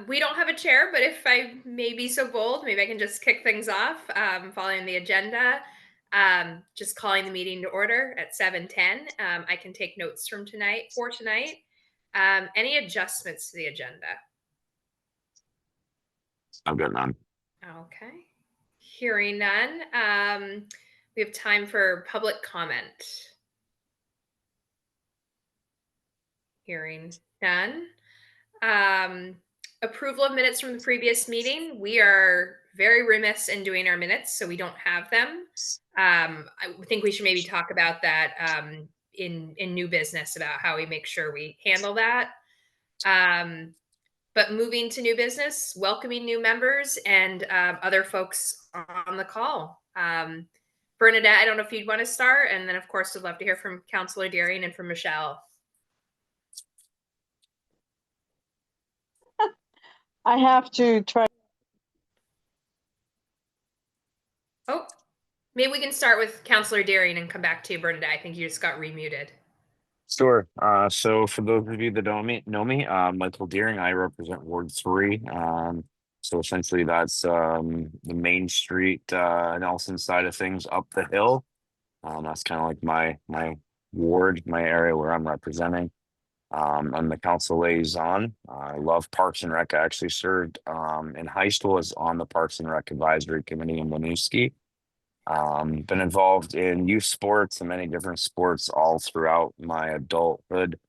We don't have a chair, but if I may be so bold, maybe I can just kick things off, following the agenda. Just calling the meeting to order at 7:10. I can take notes from tonight. Any adjustments to the agenda? I've got none. Okay. Hearing none. We have time for public comment. Hearing none. Um, Approval of minutes from the previous meeting. We are very remiss in doing our minutes, so we don't have them. I think we should maybe talk about that in new business about how we make sure we handle that. Um, but moving to new business, welcoming new members and other folks on the call. Bernadette, I don't know if you'd want to start, and then of course, we'd love to hear from Councillor Deering and from Michelle. I have to try. Oh, maybe we can start with Councillor Deering and come back to you, Bernadette. I think you just got remuted. Sure. So for those of you that don't know me, Michael Deering, I represent Ward 3. So essentially that's the Main Street Nelson side of things up the hill. That's kind of like my ward, my area where I'm representing. I'm the council liaison. I love Parks and Rec. I actually served in high school as on the Parks and Rec Advisory Committee in Winooski. Been involved in youth sports and many different sports all throughout my adulthood,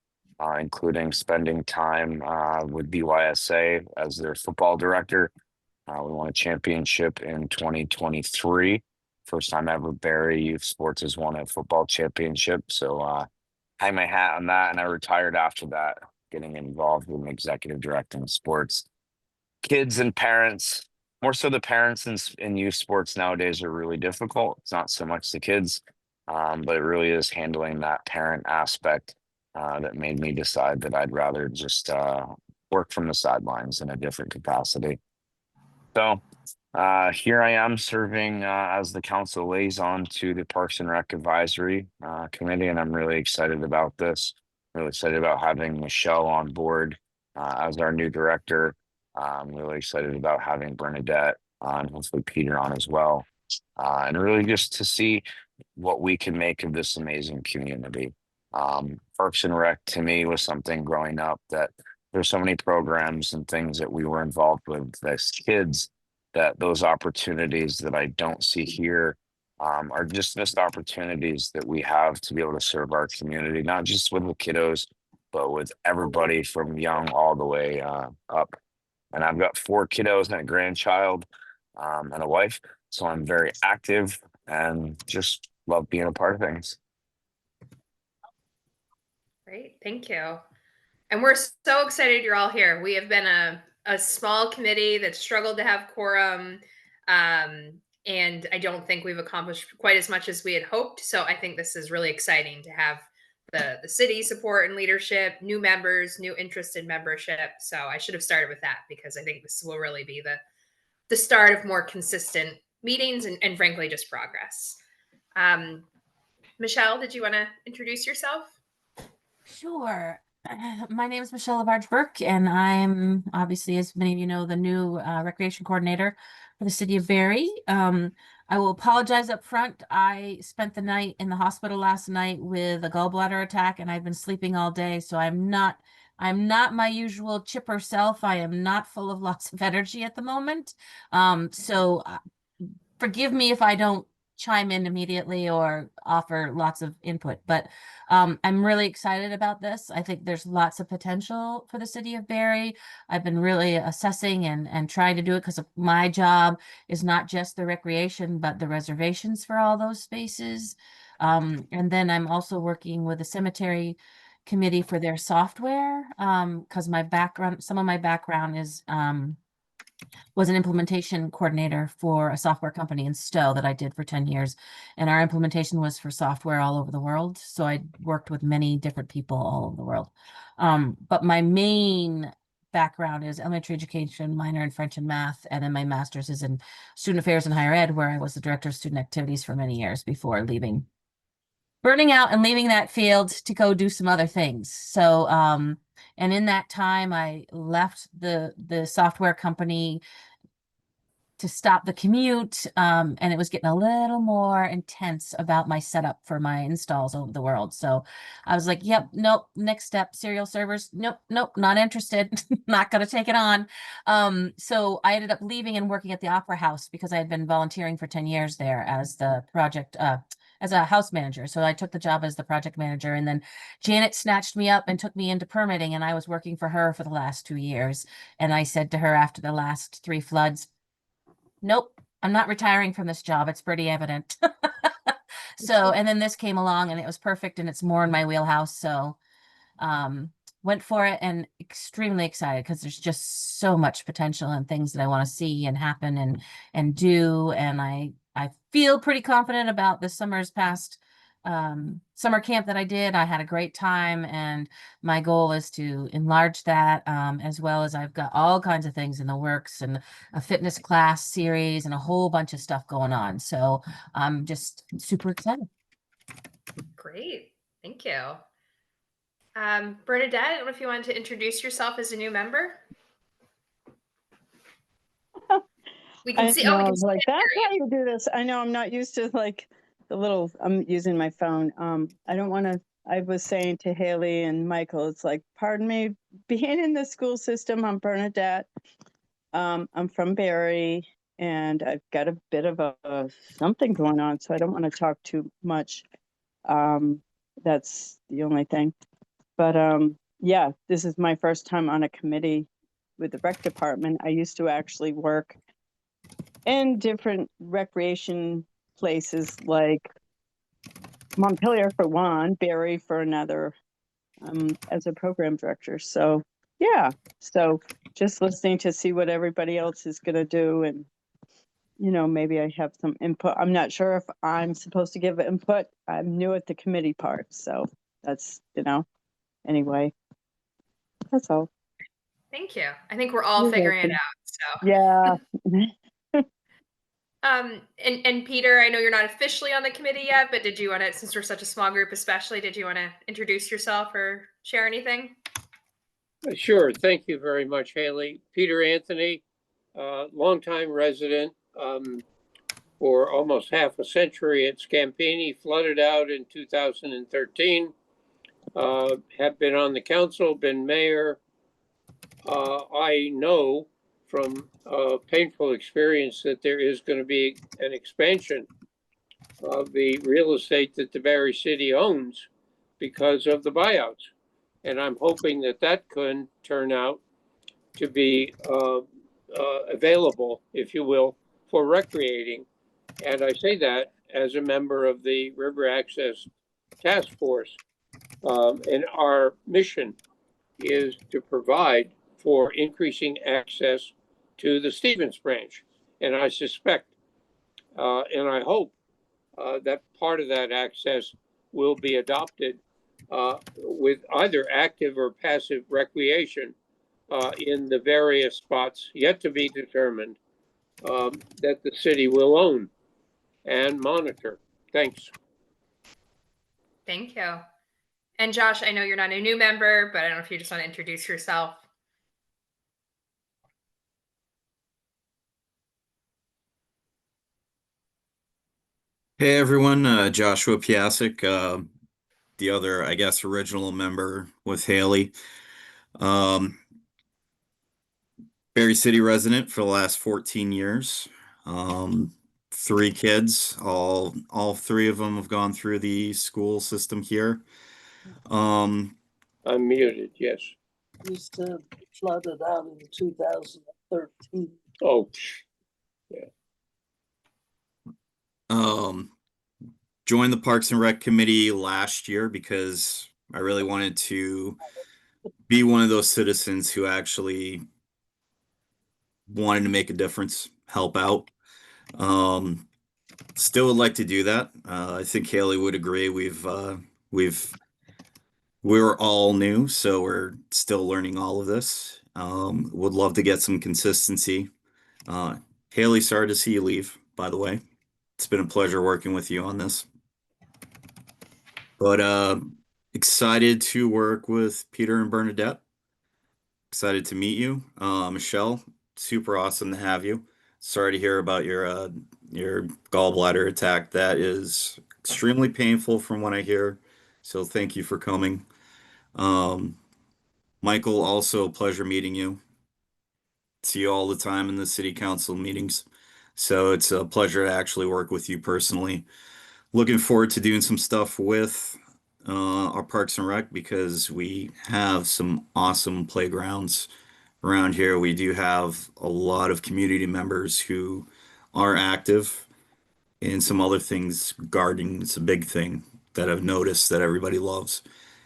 including spending time with BYSA as their football director. We won a championship in 2023. First time ever Barre Youth Sports has won a football championship. So hang my hat on that, and I retired after that, getting involved with executive directing sports. Kids and parents, more so the parents in youth sports nowadays are really difficult. It's not so much the kids, but it really is handling that parent aspect that made me decide that I'd rather just work from the sidelines in a different capacity. So here I am serving as the council liaison to the Parks and Rec Advisory Committee, and I'm really excited about this. Really excited about having Michelle on board as our new director. I'm really excited about having Bernadette and hopefully Peter on as well. And really just to see what we can make of this amazing community. Parks and Rec to me was something growing up that there's so many programs and things that we were involved with as kids that those opportunities that I don't see here are just missed opportunities that we have to be able to serve our community, not just with the kiddos, but with everybody from young all the way up. And I've got 4 kiddos and a grandchild and a wife. So I'm very active and just love being a part of things. Great, thank you. And we're so excited you're all here. We have been a small committee that struggled to have quorum. And I don't think we've accomplished quite as much as we had hoped. So I think this is really exciting to have the city support and leadership, new members, new interest in membership. So I should have started with that because I think this will really be the start of more consistent meetings and frankly, just progress. Michelle, did you want to introduce yourself? Sure. My name is Michelle Lavarge Burke, and I'm obviously, as many of you know, the new recreation coordinator for the city of Barre. I will apologize up front. I spent the night in the hospital last night with a gallbladder attack, and I've been sleeping all day, so I'm not my usual chipper self. I am not full of lots of energy at the moment. So forgive me if I don't chime in immediately or offer lots of input, but I'm really excited about this. I think there's lots of potential for the city of Barre. I've been really assessing and trying to do it because my job is not just the recreation, but the reservations for all those spaces. And then I'm also working with the cemetery committee for their software because some of my background is was an implementation coordinator for a software company in Stowe that I did for 10 years. And our implementation was for software all over the world. So I worked with many different people all over the world. But my main background is elementary education, minor in French and math, and then my master's is in student affairs and higher ed, where I was the director of student activities for many years before burning out and leaving that field to go do some other things. So And in that time, I left the software company to stop the commute. And it was getting a little more intense about my setup for my installs over the world. So I was like, yep, nope, next step, serial servers. Nope, nope, not interested. Not gonna take it on. So I ended up leaving and working at the Opera House because I had been volunteering for 10 years there as the project as a house manager. So I took the job as the project manager, and then Janet snatched me up and took me into permitting, and I was working for her for the last 2 years. And I said to her after the last 3 floods, nope, I'm not retiring from this job. It's pretty evident. So, and then this came along and it was perfect and it's more in my wheelhouse. So, went for it and extremely excited because there's just so much potential and things that I want to see and happen and do. And I feel pretty confident about this summer's past summer camp that I did. I had a great time, and my goal is to enlarge that, as well as I've got all kinds of things in the works and a fitness class series and a whole bunch of stuff going on. So I'm just super excited. Great. Thank you. Bernadette, I don't know if you wanted to introduce yourself as a new member. We can I see. know, Oh, we I can was see like, it, that's Mary. how you do this. I know I'm not used to like the little, I'm using my phone. I don't want to, I was saying to Haley and Michael, it's like, pardon me, being in the school system, I'm Bernadette. I'm from Barre, and I've got a bit of a something going on, so I don't want to talk too much. That's the only thing. But yeah, this is my first time on a committee with the rec department. I used to actually work in different recreation places like Montpelier for one, Barry for another, as a program director. So yeah, so just listening to see what everybody else is going to do, and maybe I have some input. I'm not sure if I'm supposed to give input. I'm new at the committee part, so that's anyway, that's all. Thank you. I think we're all You're figuring it welcome. out. So, Yeah. and Peter, I know you're not officially on the committee yet, but did you want to, since we're such a small group, especially, did you want to introduce yourself or share anything? Sure. Thank you very much, Haley. Peter Anthony, longtime resident, for almost half a century at Scampini, flooded out in 2013. Have been on the council, been mayor. I know from painful experience that there is going to be an expansion of the real estate that the Barre City owns because of the buyouts. And I'm hoping that that can turn out to be available, if you will, for recreating. And I say that as a member of the River Access Task Force. And our mission is to provide for increasing access to the Stevens branch. And I suspect and I hope that part of that access will be adopted with either active or passive recreation in the various spots yet to be determined that the city will own and monitor. Thanks. Thank you. And Josh, I know you're not a new member, but I don't know if you just want to introduce yourself. Hey everyone, Joshua Piasek, the other, I guess, original member with Haley. Um, Barre City resident for the last 14 years. 3 kids, all 3 of them have gone through the school system here. I'm muted, yes. You said flooded out in 2013. Oh, Joined the Parks and Rec committee last year because I really wanted to be one of those citizens who actually wanted to make a difference, help out. Still would like to do that. I think Haley would agree. We're all new, so we're still learning all of this. Would love to get some consistency. Haley, sorry to see you leave, by the way. It's been a pleasure working with you on this. But excited to work with Peter and Bernadette. excited to meet you. Michelle, super awesome to have you. Sorry to hear about your gallbladder attack. That is extremely painful from what I hear. So thank you for coming. Um, Michael, also a pleasure meeting you. See you all the time in the city council meetings. So it's a pleasure to actually work with you personally. Looking forward to doing some stuff with our Parks and Rec because we have some awesome playgrounds around here. We do have a lot of community members who are active in some other things. Gardening is a big thing that I've noticed that everybody loves.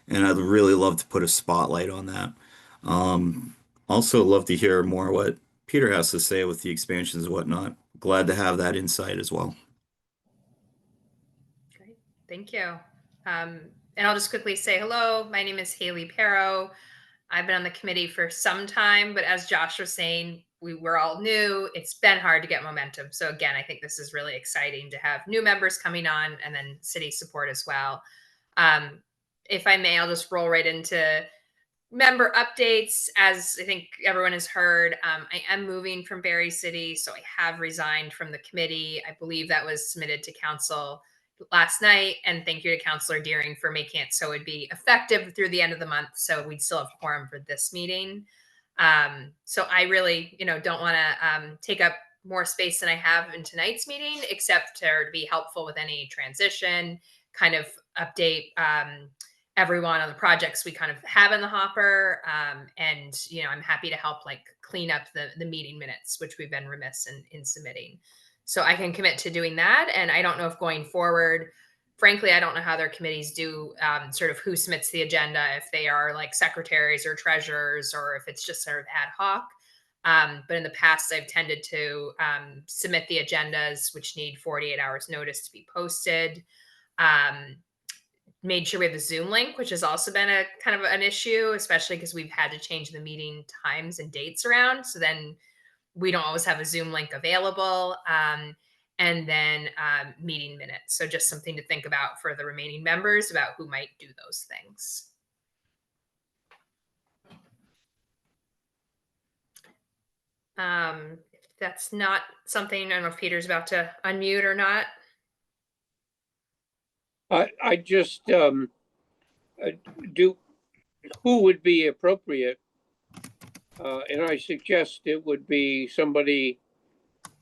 And I'd really love to put a spotlight on that. Um, Also love to hear more what Peter has to say with the expansions and whatnot. Glad to have that insight as well. Great. Thank you. And I'll just quickly say hello. My name is Haley Perro. I've been on the committee for some time, but as Josh was saying, we were all new. It's been hard to get momentum. So again, I think this is really exciting to have new members coming on and then city support as well. If I may, I'll just roll right into member updates. As I think everyone has heard, I am moving from Barre City, so I have resigned from the committee. I believe that was submitted to council last night, and thank you to Councilor Deering for making it so it'd be effective through the end of the month, so we'd still have quorum for this meeting. So I really, don't want to take up more space than I have in tonight's meeting, except to be helpful with any transition, kind of update everyone on the projects we kind of have in the hopper. And, I'm happy to help like clean up the meeting minutes, which we've been remiss in submitting. So I can commit to doing that. And I don't know if going forward, frankly, I don't know how their committees do sort of who submits the agenda, if they are like secretaries or treasurers, or if it's just sort of ad hoc. But in the past, I've tended to submit the agendas, which need 48 hours notice to be posted. Made sure we have the Zoom link, which has also been a kind of an issue, especially because we've had to change the meeting times and dates around. So then we don't always have a Zoom link available. And then meeting minutes. So just something to think about for the remaining members about who might do those things. If that's not something, I don't know if Peter's about to unmute or not. I just do, who would be appropriate? And I suggest it would be somebody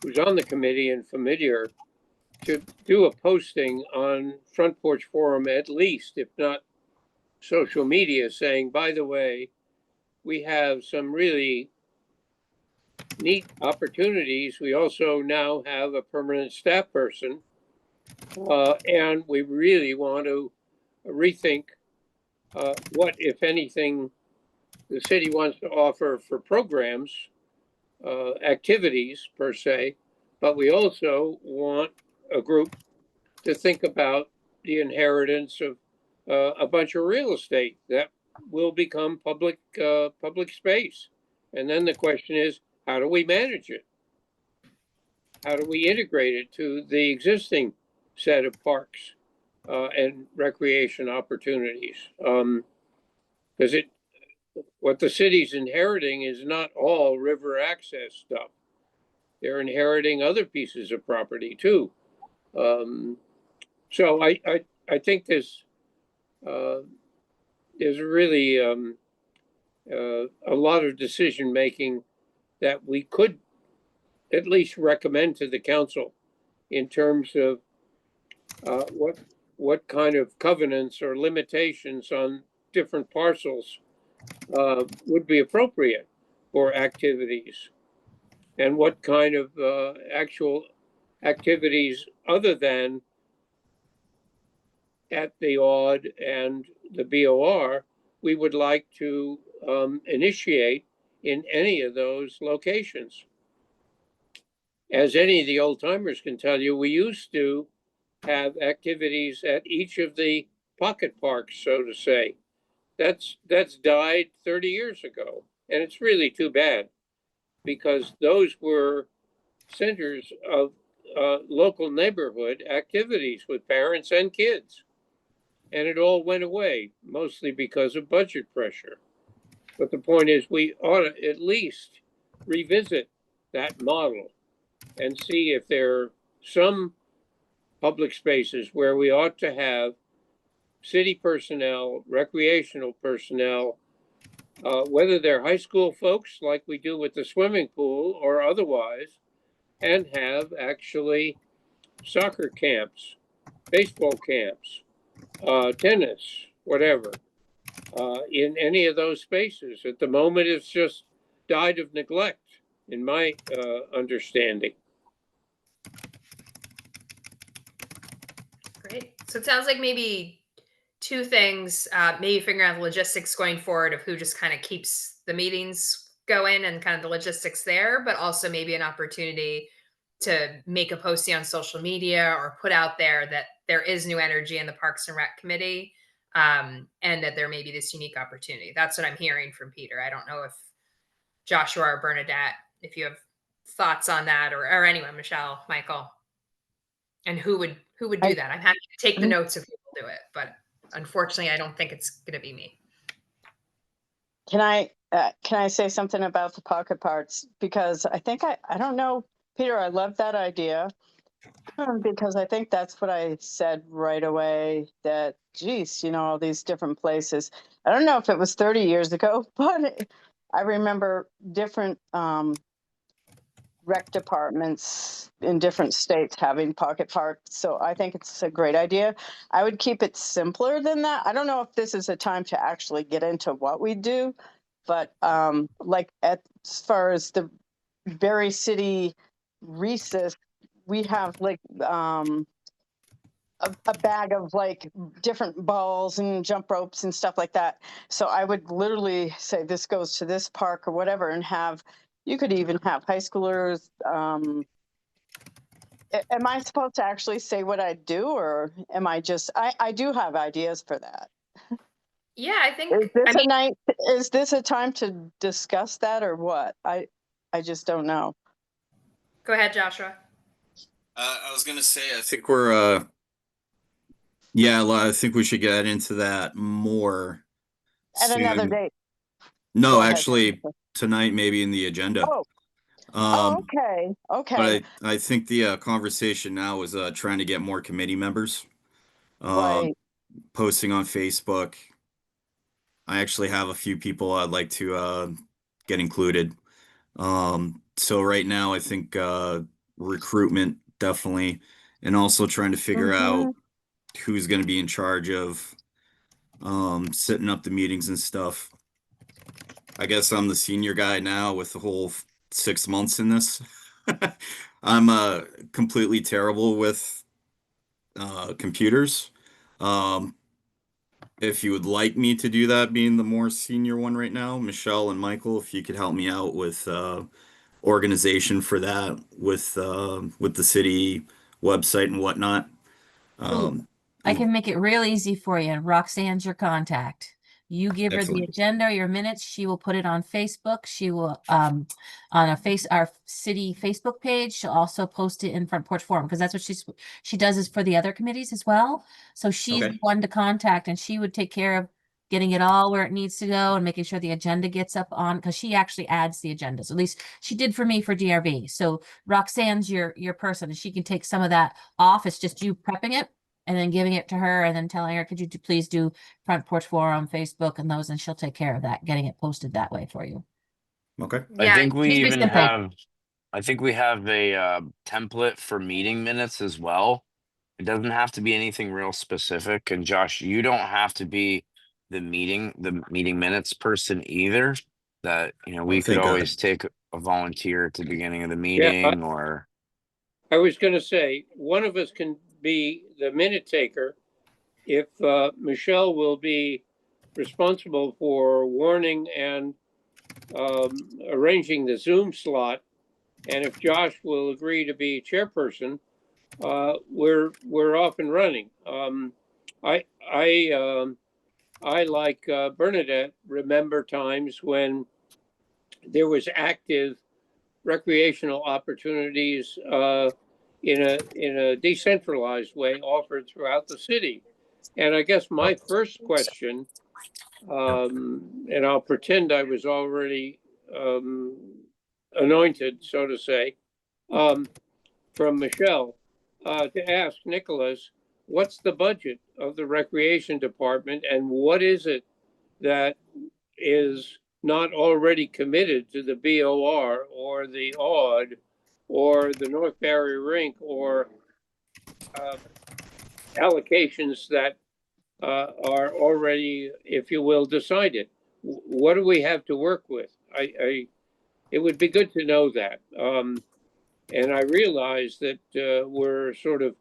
who's on the committee and familiar to do a posting on Front Porch Forum, at least, if not social media, saying, by the way, we have some really neat opportunities. We also now have a permanent staff person, and we really want to rethink what, if anything, the city wants to offer for programs, activities per se, but we also want a group to think about the inheritance of a bunch of real estate that will become public space. And then the question is, how do we manage it? How do we integrate it to the existing set of parks and recreation opportunities? Because what the city's inheriting is not all river access stuff. They're inheriting other pieces of property too. So I think there's really a lot of decision making that we could at least recommend to the council in terms of what kind of covenants or limitations on different parcels would be appropriate for activities, and what kind of actual activities other than at the Aud and the BOR we would like to initiate in any of those locations. As any of the old timers can tell you, we used to have activities at each of the pocket parks, so to say. That's died 30 years ago. And it's really too bad, because those were centers of local neighborhood activities with parents and kids. And it all went away, mostly because of budget pressure. But the point is, we ought to at least revisit that model and see if there are some public spaces where we ought to have city personnel, recreational personnel, whether they're high school folks like we do with the swimming pool or otherwise, and have actually soccer camps, baseball camps, tennis, whatever, in any of those spaces. At the moment, it's just died of neglect, in my understanding. Great. So it sounds like maybe two things, maybe figuring out the logistics going forward of who just kind of keeps the meetings going and kind of the logistics there, but also maybe an opportunity to make a posting on social media or put out there that there is new energy in the Parks and Rec Committee, and that there may be this unique opportunity. That's what I'm hearing from Peter. I don't know if Joshua or Bernadette, if you have thoughts on that, or anyone, Michelle, Michael, and who would do that. I'm happy to take the notes if people do it, but unfortunately, I don't think it's going to be me. Can I say something about the pocket parks? Because I think I don't know, Peter, I love that idea. Because I think that's what I said right away, that, geez, all these different places. I don't know if it was 30 years ago, but I remember different rec departments in different states having pocket parks. So I think it's a great idea. I would keep it simpler than that. I don't know if this is a time to actually get into what we do, but like as far as the Barre City recess, we have like a bag of like different balls and jump ropes and stuff like that. So I would literally say this goes to this park or whatever, and you could even have high schoolers. Am I supposed to actually say what I do, or am I just? I do have ideas for that. Yeah, I think. Is this a night? Is this a time to discuss that, or what? I just don't know. Go ahead, Joshua. I was gonna say, I think we're, yeah, I think we should get into that more At another soon. date. No, Go ahead. actually, tonight maybe in the agenda. Okay. But I think the conversation now is trying to get more committee members, Right. posting on Facebook. I actually have a few people I'd like to get included. So right now, I think recruitment definitely, and also trying to figure out who's going to be in charge of setting up the meetings and stuff. I guess I'm the senior guy now with the whole 6 months in this. I'm completely terrible with computers. Um, if you would like me to do that, being the more senior one right now, Michelle and Michael, if you could help me out with organization for that with the city website and whatnot. I can make it real easy for you. Roxanne's your contact. You give her the Excellent. agenda, your minutes. She will put it on Facebook. She will on our city Facebook page. She'll also post it in Front Porch Forum, because that's what she does is for the other committees as well. So she's Okay. the one to contact, and she would take care of getting it all where it needs to go and making sure the agenda gets up on, because she actually adds the agendas. At least she did for me for DRB. So Roxanne's your person, and she can take some of that off. It's just you prepping it and then giving it to her and then telling her, could you please do Front Porch Forum, Facebook, and those, and she'll take care of that, getting it posted that way for you. Okay. Yeah, I think we she's pretty even simple. have, I think we have a template for meeting minutes as well. It doesn't have to be anything real specific. And Josh, you don't have to be the meeting minutes person either. That, we Oh, could thank God. always take a volunteer at the beginning of the Yeah, meeting, or I was going to say, one of us can be the minute taker if Michelle will be responsible for warning and arranging the Zoom slot, and if Josh will agree to be chairperson, we're off and running. I like Bernadette, remember times when there was active recreational opportunities in a decentralized way offered throughout the city. And I guess my first question And I'll pretend I was already anointed, so to say, from Michelle, to ask Nicholas, what's the budget of the Recreation Department and what is it that is not already committed to the BOR or the OD or the North Barre Rink or allocations that are already, if you will, decided. What do we have to work with? It would be good to know that. And I realize that we're sort of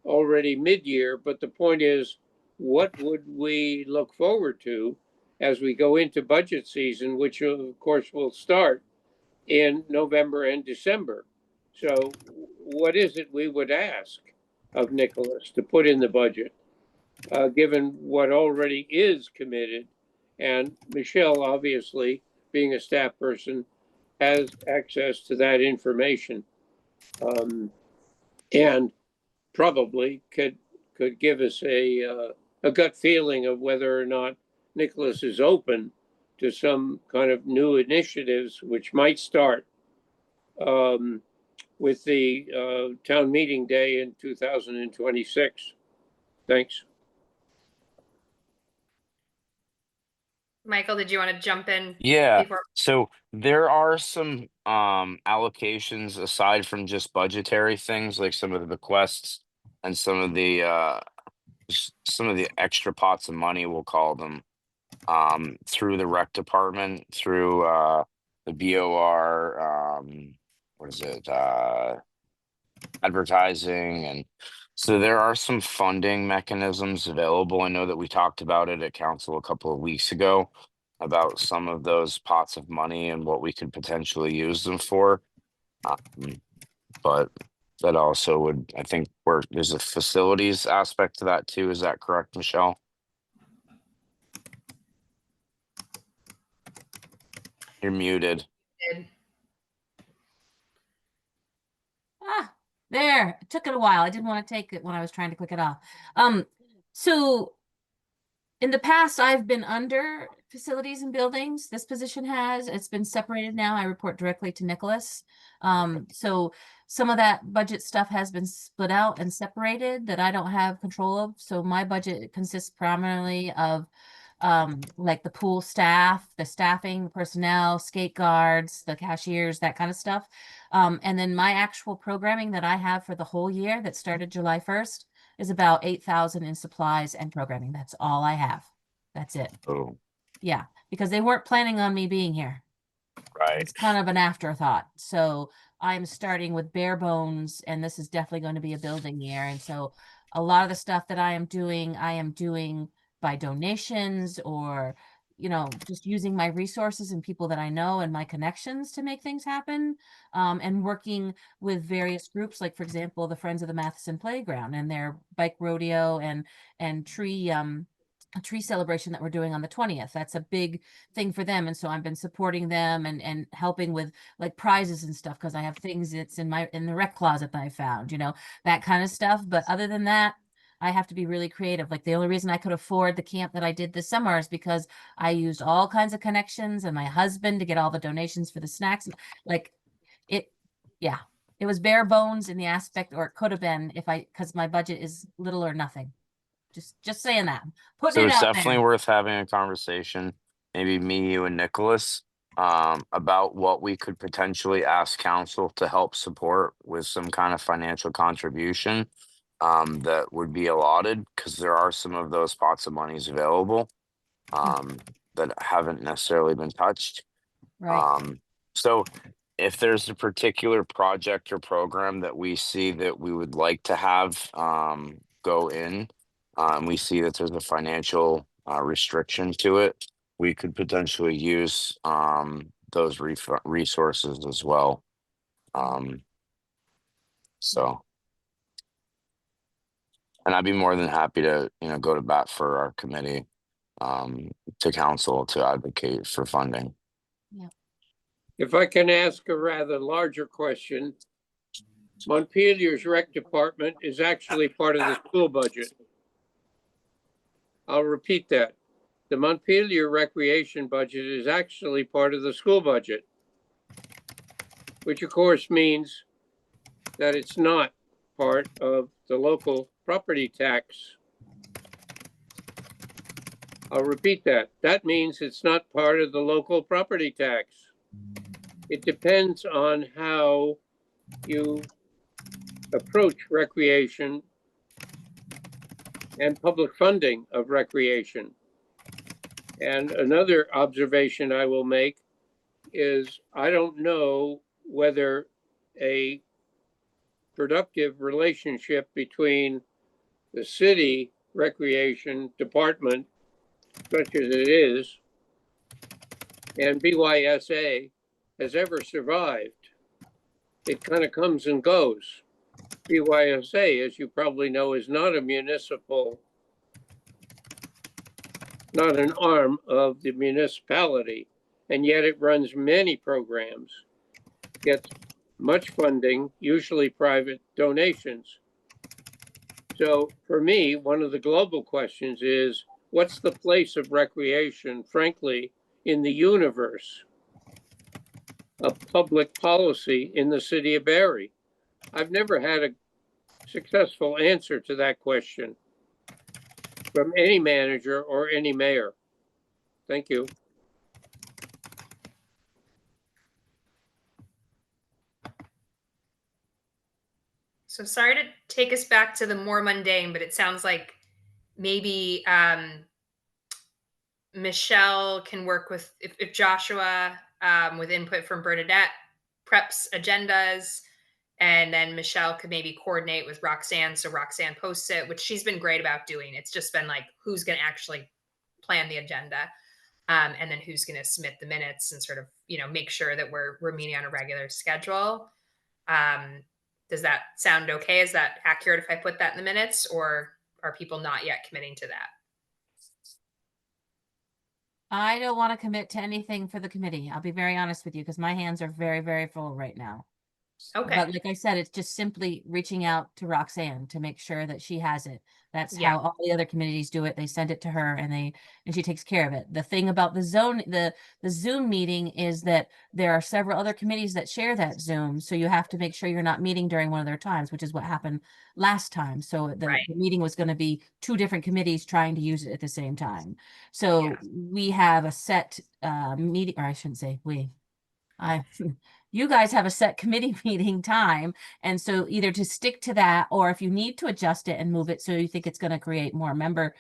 already mid-year, but the point is, what would we look forward to as we go into budget season, which of course will start in November and December. So what is it we would ask of Nicholas to put in the budget, given what already is committed? And Michelle, obviously, being a staff person, has access to that information, and probably could give us a gut feeling of whether or not Nicholas is open to some kind of new initiatives, which might start with the town meeting day in 2026. Thanks. Michael, did you want to jump in? Yeah. Before? So there are some allocations aside from just budgetary things, like some of the bequests and some of the extra pots of money, we'll call them, through the rec department, through the BOR, what is it, advertising. And so there are some funding mechanisms available. I know that we talked about it at council a couple of weeks ago about some of those pots of money and what we could potentially use them for. But that also would, I think, where there's a facilities aspect to that too. Is that correct, Michelle? You're muted. Ah, there. It took it a while. I didn't want to take it when I was trying to click it off. So in the past, I've been under facilities and buildings. This position has, it's been separated now. I report directly to Nicholas. So some of that budget stuff has been split out and separated that I don't have control of. So my budget consists primarily of like the pool staff, the staffing, the personnel, skate guards, the cashiers, that kind of stuff. And then my actual programming that I have for the whole year that started July 1st is about 8,000 in supplies and programming. That's all I have. That's it. Oh, Yeah, because they weren't planning on me being here. right. It's kind of an afterthought. So I'm starting with bare bones, and this is definitely going to be a building year. And so a lot of the stuff that I am doing by donations or, you know, just using my resources and people that I know and my connections to make things happen. And working with various groups, like, for example, the Friends of the Matheson Playground and their bike rodeo and tree a tree celebration that we're doing on the 20th. That's a big thing for them. And so I've been supporting them and helping with like prizes and stuff because I have things that's in the rec closet that I found, you know, that kind of stuff. But other than that, I have to be really creative. Like the only reason I could afford the camp that I did this summer is because I used all kinds of connections and my husband to get all the donations for the snacks. Like it, yeah, it was bare bones in the aspect, or it could have been because my budget is little or nothing. Just saying that. Putting So it it's out definitely there. worth having a conversation, maybe me, you, and Nicholas, about what we could potentially ask council to help support with some kind of financial contribution that would be allotted, because there are some of those pots of monies available that haven't necessarily been touched. Right. So if there's a particular project or program that we see that we would like to have go in, we see that there's a financial restriction to it, we could potentially use those resources as well. So, and I'd be more than happy to, go to bat for our committee, to council to advocate for funding. If I can ask a rather larger question, Montpelier's rec department is actually part of the school budget. I'll repeat that. the Montpelier recreation budget is actually part of the school budget, which of course means that it's not part of the local property tax. I'll repeat that. That means it's not part of the local property tax. It depends on how you approach recreation and public funding of recreation. And another observation I will make is I don't know whether a productive relationship between the city recreation department, such as it is, and BYSA has ever survived. It kind of comes and goes. BYSA, as you probably know, is not a municipal, not an arm of the municipality, and yet it runs many programs, gets much funding, usually private donations. So for me, one of the global questions is, what's the place of recreation, frankly, in the universe of public policy in the city of Barre? I've never had a successful answer to that question from any manager or any mayor. Thank you. So sorry to take us back to the more mundane, but it sounds like maybe Michelle can work with if Joshua with input from Bernadette preps agendas, and then Michelle could maybe coordinate with Roxanne so Roxanne posts it, which she's been great about doing. It's just been like who's going to actually plan the agenda, and then who's going to submit the minutes and sort of make sure that we're meeting on a regular schedule. Does that sound okay? Is that accurate if I put that in the minutes, or are people not yet committing to that? I don't want to commit to anything for the committee. I'll be very honest with you because my hands are very, very full right now. Okay. But like I said, it's just simply reaching out to Roxanne to make sure that she has it. That's Yeah. how all the other communities do it. They send it to her and she takes care of it. The thing about the Zoom meeting is that there are several other committees that share that Zoom. So you have to make sure you're not meeting during one of their times, which is what happened last time. So the meeting was going to be two different committees trying to use it at the same time. So we have a set meeting, or I shouldn't say you guys have a set committee meeting time. And so either to stick to that, or if you need to adjust it and move it so you think it's going to create more member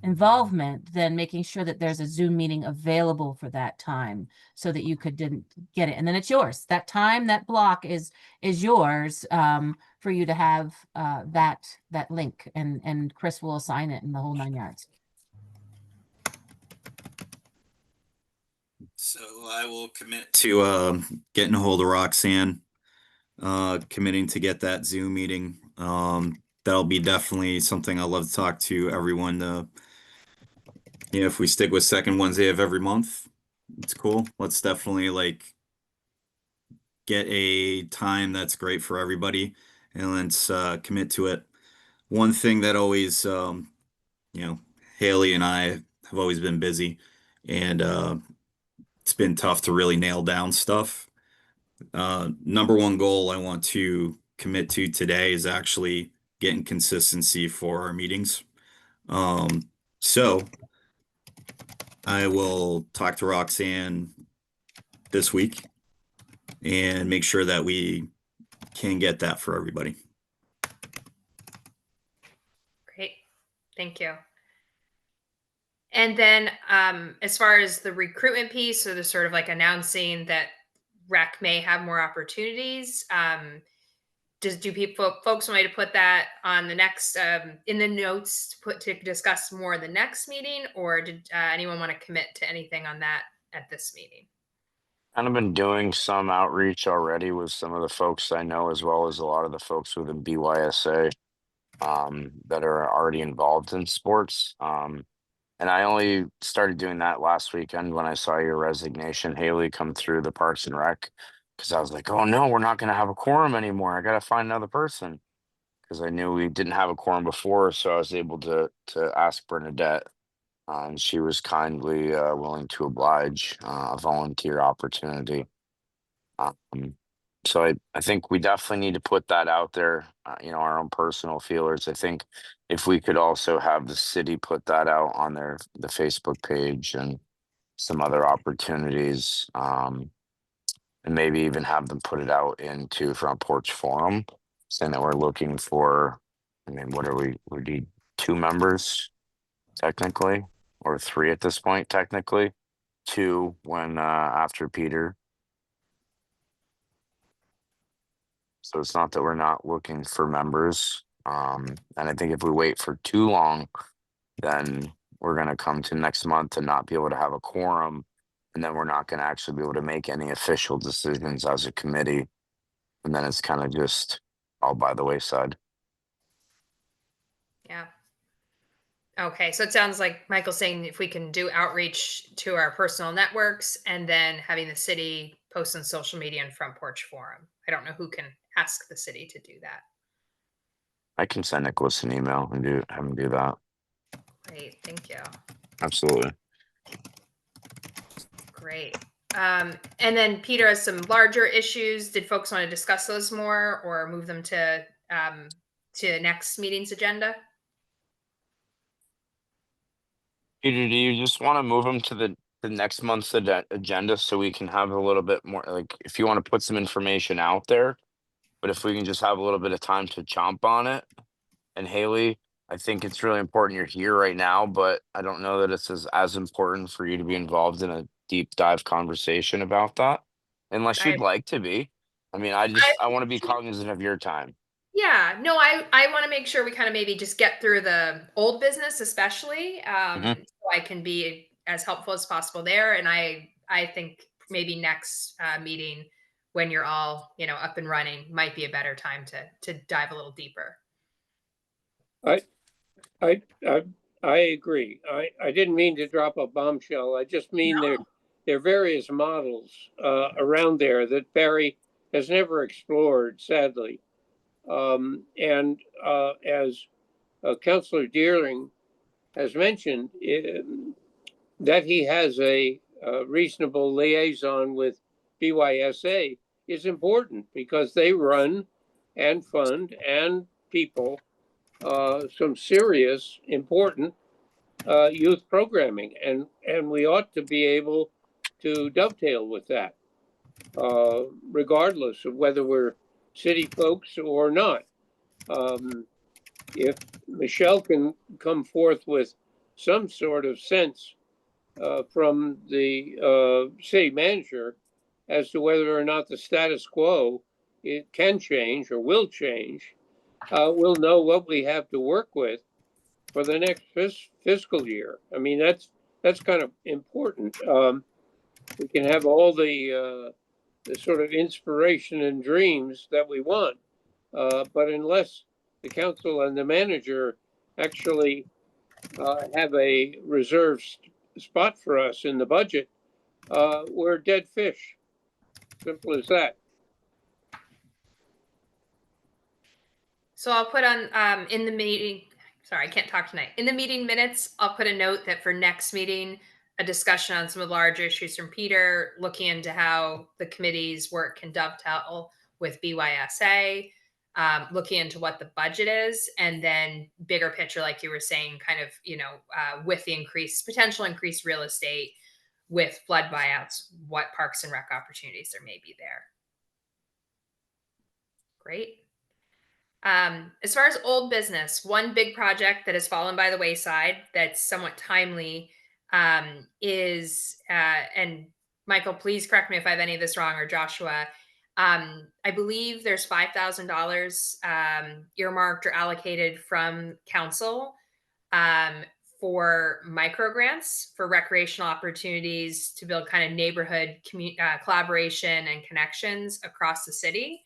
involvement, then making sure that there's a Zoom meeting available for that time so that you could get it. And then it's yours. That time, that block is yours for you to have that link, and Chris will assign it in the whole 9 yards. So I will commit to getting a hold of Roxanne, committing to get that Zoom meeting. That'll be definitely something I'd love to talk to everyone. If we stick with second Wednesday of every month, it's cool. Let's definitely get a time that's great for everybody, and let's commit to it. One thing that always, Haley and I have always been busy, and it's been tough to really nail down stuff. Number one goal I want to commit to today is actually getting consistency for our meetings. So I will talk to Roxanne this week and make sure that we can get that for everybody. Great. Thank you. And then as far as the recruitment piece, so the sort of announcing that rec may have more opportunities, do folks want me to put that on the next in the notes to discuss more in the next meeting, or did anyone want to commit to anything on that at this meeting? Kind of been doing some outreach already with some of the folks I know, as well as a lot of the folks within BYSA that are already involved in sports. And I only started doing that last weekend when I saw your resignation, Haley, come through the Parks and Rec, because I was like, oh no, we're not going to have a quorum anymore. I got to find another person, because I knew we didn't have a quorum before. So I was able to ask Bernadette and she was kindly willing to oblige a volunteer opportunity. Um, so I think we definitely need to put that out there, our own personal feelers. I think if we could also have the city put that out on the Facebook page and some other opportunities, and maybe even have them put it out into Front Porch Forum, saying that we're looking for, I mean, what are we need 2 members technically, or 3 at this point technically, 2 when after Peter. So it's not that we're not looking for members. And I think if we wait for too long, then we're going to come to next month and not be able to have a quorum. And then we're not going to actually be able to make any official decisions as a committee. And then it's kind of just all by the wayside. Yeah. Okay, so it sounds like Michael's saying if we can do outreach to our personal networks and then having the city post on social media and Front Porch Forum. I don't know who can ask the city to do that. I can send Nicholas an email and have him do that. Great, thank you. Absolutely. Great. And then Peter has some larger issues. Did folks want to discuss those more or move them to next meeting's agenda? Peter, do you just want to move them to the next month's agenda so we can have a little bit more, like, if you want to put some information out there, but if we can just have a little bit of time to chomp on it. And Haley, I think it's really important you're here right now, but I don't know that it's as important for you to be involved in a deep dive conversation about that, unless I, you'd like to be. I mean, I want to be cognizant of your time. Yeah, no, I want to make sure we kind of maybe just get through the old business, especially, Mhm. so I can be as helpful as possible there. And I think maybe next meeting when you're all up and running might be a better time to dive a little deeper. I, I, I agree. I didn't mean to drop a bombshell. I just mean there are various models around there that Barry has never explored, sadly. And as Councillor Deerling has mentioned, that he has a reasonable liaison with BYSA is important because they run and fund and people some serious, important youth programming, and we ought to be able to dovetail with that, regardless of whether we're city folks or not. If Michelle can come forth with some sort of sense from the city manager as to whether or not the status quo it can change or will change, we'll know what we have to work with for the next fiscal year. I mean, that's kind of important. We can have all the sort of inspiration and dreams that we want, but unless the council and the manager actually have a reserved spot for us in the budget, we're dead fish. Simple as that. So I'll put on in the meeting. Sorry, I can't talk tonight. In the meeting minutes, I'll put a note that for next meeting, a discussion on some of the larger issues from Peter, looking into how the committee's work can dovetail with BYSA, looking into what the budget is, and then bigger picture, like you were saying, kind of with the potential increased real estate with flood buyouts, what Parks and Rec opportunities there may be there. Great. As far as old business, one big project that has fallen by the wayside that's somewhat timely is, and Michael, please correct me if I have any of this wrong, or Joshua. I believe there's $5,000 earmarked or allocated from council um, for micro grants for recreational opportunities to build kind of neighborhood collaboration and connections across the city.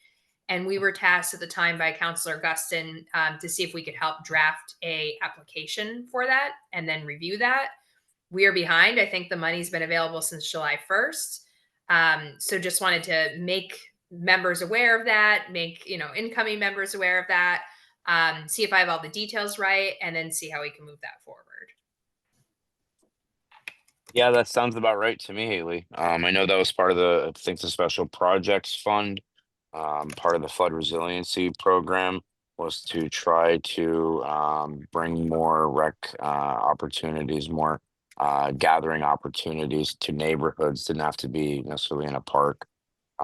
And we were tasked at the time by Councillor Gustin to see if we could help draft a application for that and then review that. We are behind. I think the money's been available since July 1st. So just wanted to make members aware of that, make incoming members aware of that, see if I have all the details right, and then see how we can move that forward. Yeah, that sounds about right to me, Haley. I know that was part of I think the special projects fund. Part of the flood resiliency program was to try to bring more rec opportunities, more gathering opportunities to neighborhoods. Didn't have to be necessarily in a park,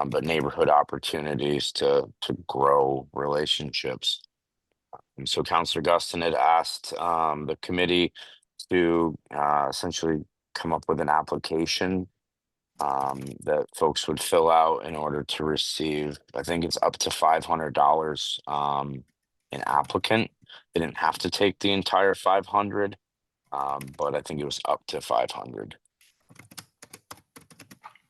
but neighborhood opportunities to grow relationships. And so Councillor Guston had asked the committee to essentially come up with an application that folks would fill out in order to receive, I think it's up to $500 an applicant. They didn't have to take the entire 500, but I think it was up to 500.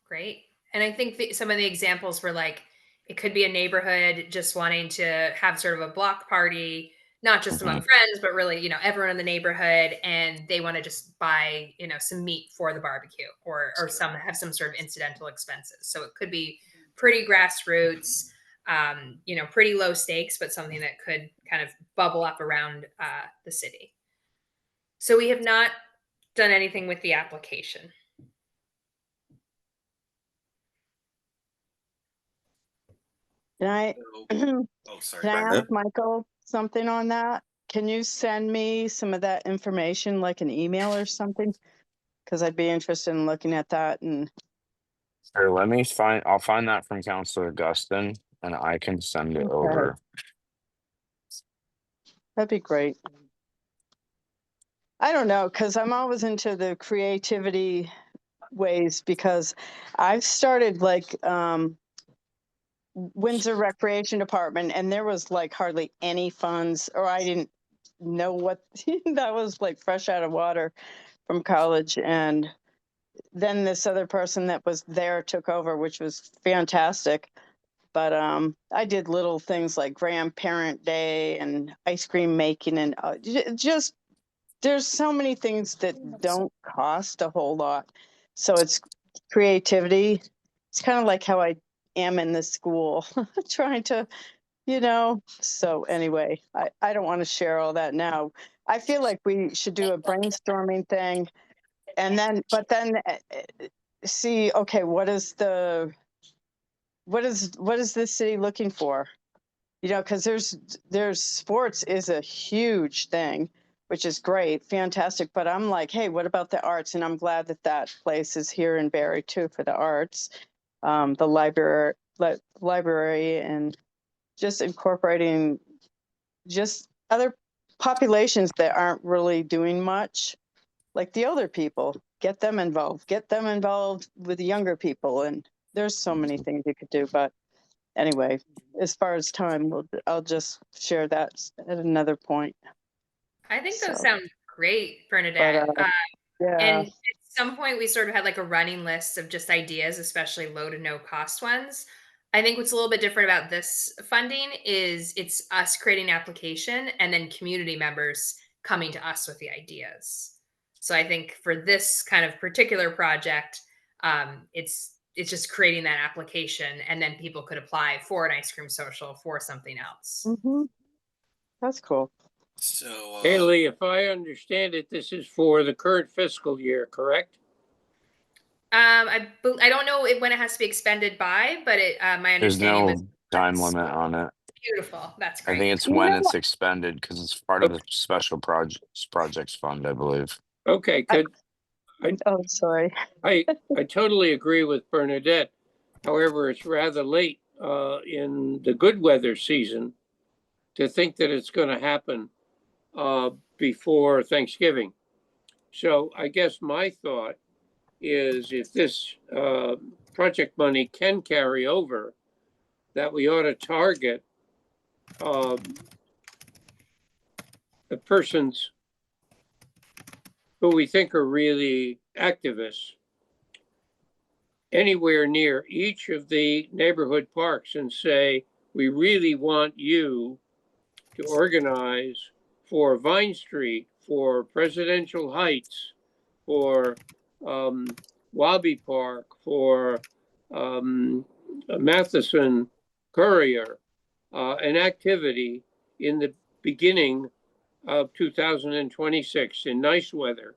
Great. And I think some of the examples were like, it could be a neighborhood just wanting to have sort of a block party, not just among friends, but really, everyone in the neighborhood, and they want to just buy, some meat for the barbecue, or some have some sort of incidental expenses. So it could be pretty grassroots, pretty low stakes, but something that could kind of bubble up around the city. So we have not done anything with the application. Can I, Oh, sorry. can I Brenda. ask Michael something on that? Can you send me some of that information, like an email or something? Because I'd be interested in looking at that. And Sure, I'll find that from Councillor Guston and I can send it okay, over. that'd be great. I don't know, because I'm always into the creativity ways, because I've started like Windsor Recreation Department, and there was like hardly any funds, or I didn't know what that was, like fresh out of water from college. And then this other person that was there took over, which was fantastic. But I did little things like Grandparent Day and ice cream making, and just there's so many things that don't cost a whole lot. So it's creativity. It's kind of like how I am in this school, trying to, So anyway, I don't want to share all that now. I feel like we should do a brainstorming thing, and then see, okay, what is this city looking for? Because there's sports is a huge thing, which is great, fantastic. But I'm like, hey, what about the arts? And I'm glad that place is here in Barre too for the arts, the library, and just incorporating just other populations that aren't really doing much, like the older people. Get them involved with the younger people, and there's so many things you could do. But anyway, as far as time, I'll just share that at another point. I think those So, sound great, but Bernadette. yeah. And at some point, we sort of had like a running list of just ideas, especially low to no cost ones. I think what's a little bit different about this funding is it's us creating an application and then community members coming to us with the ideas. So I think for this kind of particular project, it's just creating that application, and then people could apply for an ice cream social for something else. That's cool. So, Haley, if I understand it, this is for the current fiscal year, correct? I don't know when it has to be expended by, but my There's understanding was no time limit on it. beautiful. That's I great. think it's You when know it's what? expended because it's part of the special projects fund, I believe. Okay, good. Oh, sorry. I totally agree with Bernadette. However, it's rather late in the good weather season to think that it's going to happen before Thanksgiving. So I guess my thought is if this project money can carry over, that we ought to target the persons who we think are really activists anywhere near each of the neighborhood parks and say, we really want you to organize for Vine Street, for Presidential Heights, for Wabi Park, for Matheson Courier, an activity in the beginning of 2026 in nice weather.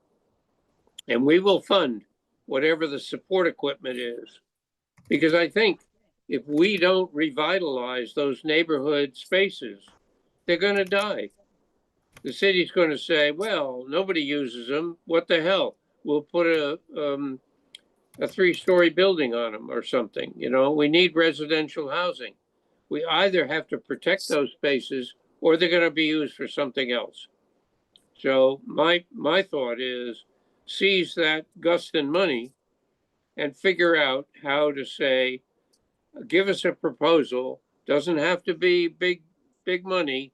And we will fund whatever the support equipment is. Because I think if we don't revitalize those neighborhood spaces, they're going to die. The city's going to say, well, nobody uses them. What the hell? We'll put a 3-story building on them or something. You know, we need residential housing. We either have to protect those spaces or they're going to be used for something else. So my thought is seize that gust and money and figure out how to say, give us a proposal. Doesn't have to be big money,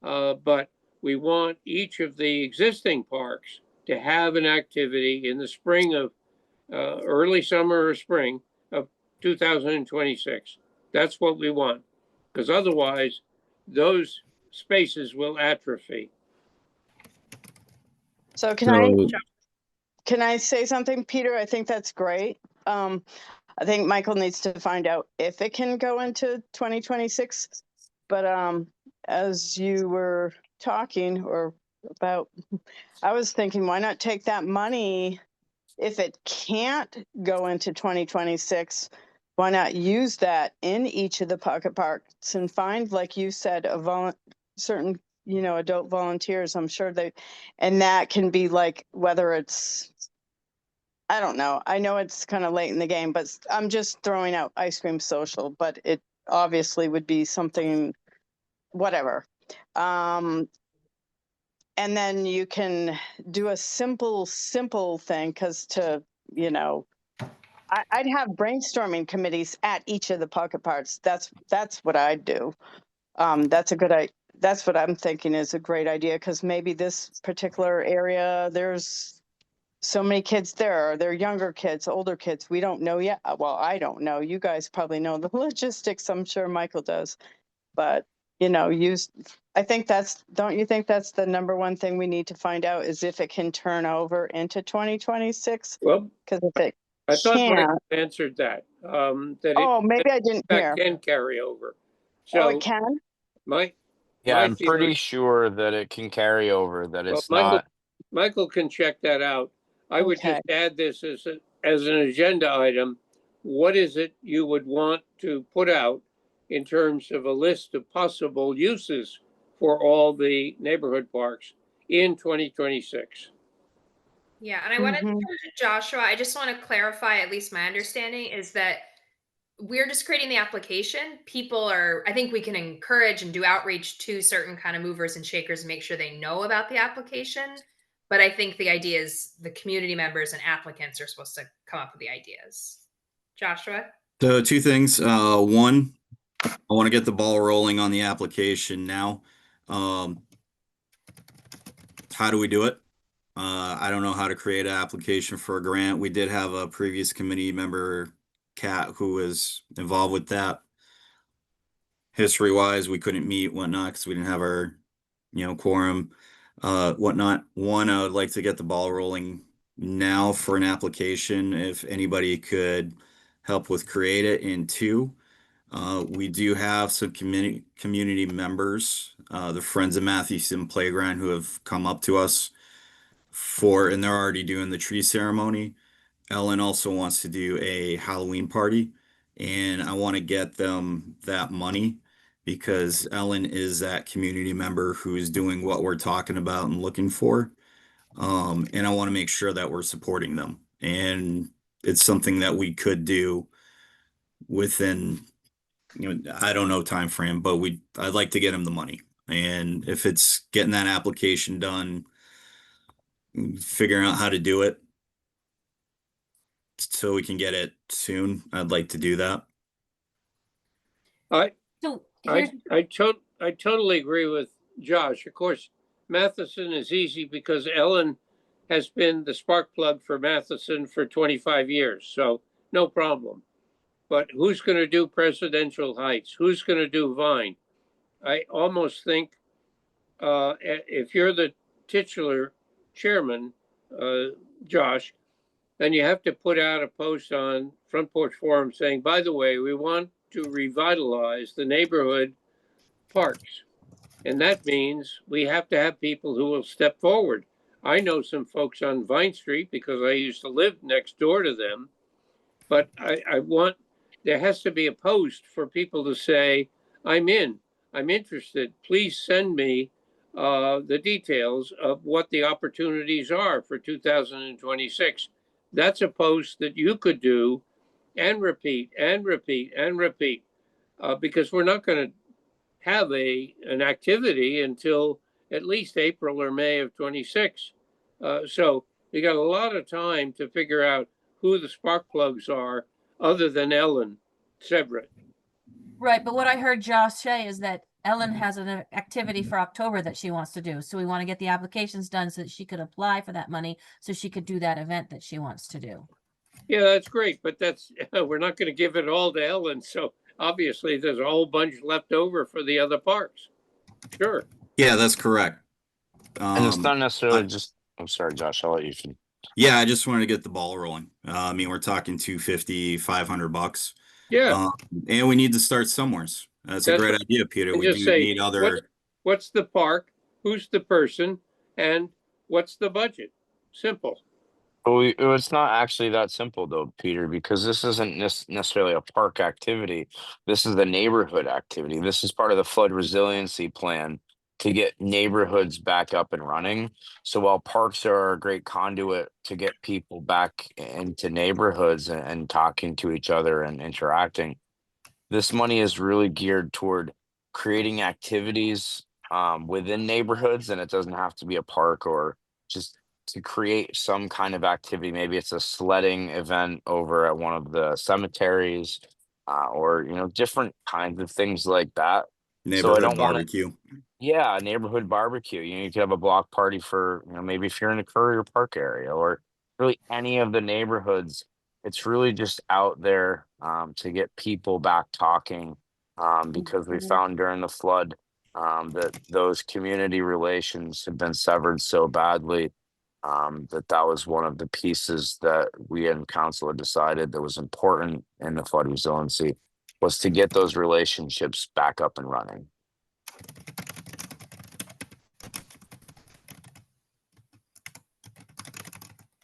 but we want each of the existing parks to have an activity in the spring of early summer or spring of 2026. That's what we want, because otherwise those spaces will atrophy. So So, can I say something, Peter? I think that's great. I think Michael needs to find out if it can go into 2026. But as you were talking or about, I was thinking, why not take that money if it can't go into 2026? Why not use that in each of the pocket parks and find, like you said, certain, you know, adult volunteers. I'm sure and that can be like, whether it's, I don't know. I know it's kind of late in the game, but I'm just throwing out ice cream social, but it obviously would be something, whatever. And then you can do a simple thing, because you know, I'd have brainstorming committees at each of the pocket parks. That's what I'd do. That's what I'm thinking is a great idea, because maybe this particular area, there's so many kids there. They're younger kids, older kids. We don't know yet. Well, I don't know. You guys probably know the logistics. I'm sure Michael does. But, you know, don't you think that's the number one thing we need to find out, is if it can turn over into 2026? Well, Because if it I thought can't, Mike answered that. oh, maybe I didn't hear. That can carry over. Oh, So it can? my Yeah, my I'm feeling, pretty sure that it can carry over, that well, it's not. Michael can check that out. I would Okay. just add this as an agenda item. What is it you would want to put out in terms of a list of possible uses for all the neighborhood parks in 2026? Yeah, and I wanted to Mhm. turn to Joshua. I just want to clarify, at least my understanding is that we're just creating the application. I think we can encourage and do outreach to certain kind of movers and shakers and make sure they know about the application. But I think the idea is the community members and applicants are supposed to come up with the ideas. Joshua? so two things. One, I want to get the ball rolling on the application now. How do we do it? I don't know how to create an application for a grant. We did have a previous committee member, Kat, who was involved with that. History wise, we couldn't meet, whatnot, because we didn't have our, quorum, whatnot. One, I would like to get the ball rolling now for an application, if anybody could help with create it. And two, we do have some community members, the Friends of Mathewson Playground, who have come up to us and they're already doing the tree ceremony. Ellen also wants to do a Halloween party, and I want to get them that money because Ellen is that community member who is doing what we're talking about and looking for. And I want to make sure that we're supporting them. And it's something that we could do within, I don't know time frame, but I'd like to get them the money. And if it's getting that application done, figuring out how to do it so we can get it soon, I'd like to do that. So here's I totally agree with Josh. Of course, Matheson is easy because Ellen has been the spark plug for Matheson for 25 years, so no problem. But who's going to do Presidential Heights? Who's going to do Vine? I almost think if you're the titular chairman, Josh, then you have to put out a post on Front Porch Forum saying, by the way, we want to revitalize the neighborhood parks. And that means we have to have people who will step forward. I know some folks on Vine Street because I used to live next door to them. But I want, there has to be a post for people to say, I'm in, I'm interested. Please send me the details of what the opportunities are for 2026. That's a post that you could do and repeat and repeat and repeat because we're not going to have an activity until at least April or May of 26. So we got a lot of time to figure out who the spark plugs are other than Ellen Severett. Right, but what I heard Josh say is that Ellen has an activity for October that she wants to do. So we want to get the applications done so that she could apply for that money so she could do that event that she wants to do. Yeah, that's great, but that's we're not going to give it all to Ellen. So obviously there's a whole bunch left over for the other parks. Sure. Yeah, that's correct. And it's not necessarily I- just, I'm sorry, Josh, I'll let you finish. Yeah, I just wanted to get the ball rolling. I mean, we're talking 250, $500. Yeah, And we need to start somewhere. That's a that's great what, idea, Peter. and We just do say need other. what's the park, who's the person, and what's the budget. Simple. It's not actually that simple though, Peter, because this isn't necessarily a park activity. This is a neighborhood activity. This is part of the flood resiliency plan to get neighborhoods back up and running. So while parks are a great conduit to get people back into neighborhoods and talking to each other and interacting, this money is really geared toward creating activities within neighborhoods, and it doesn't have to be a park or just to create some kind of activity. Maybe it's a sledding event over at one of the cemeteries, or different kinds of things like that. So I Neighborhood don't want to. barbecue. Yeah, a neighborhood barbecue. You could have a block party for, maybe if you're in the Courier Park area or really any of the neighborhoods. It's really just out there to get people back talking because we found during the flood that those community relations have been severed so badly that was one of the pieces that we in council had decided that was important in the flood resiliency was to get those relationships back up and running.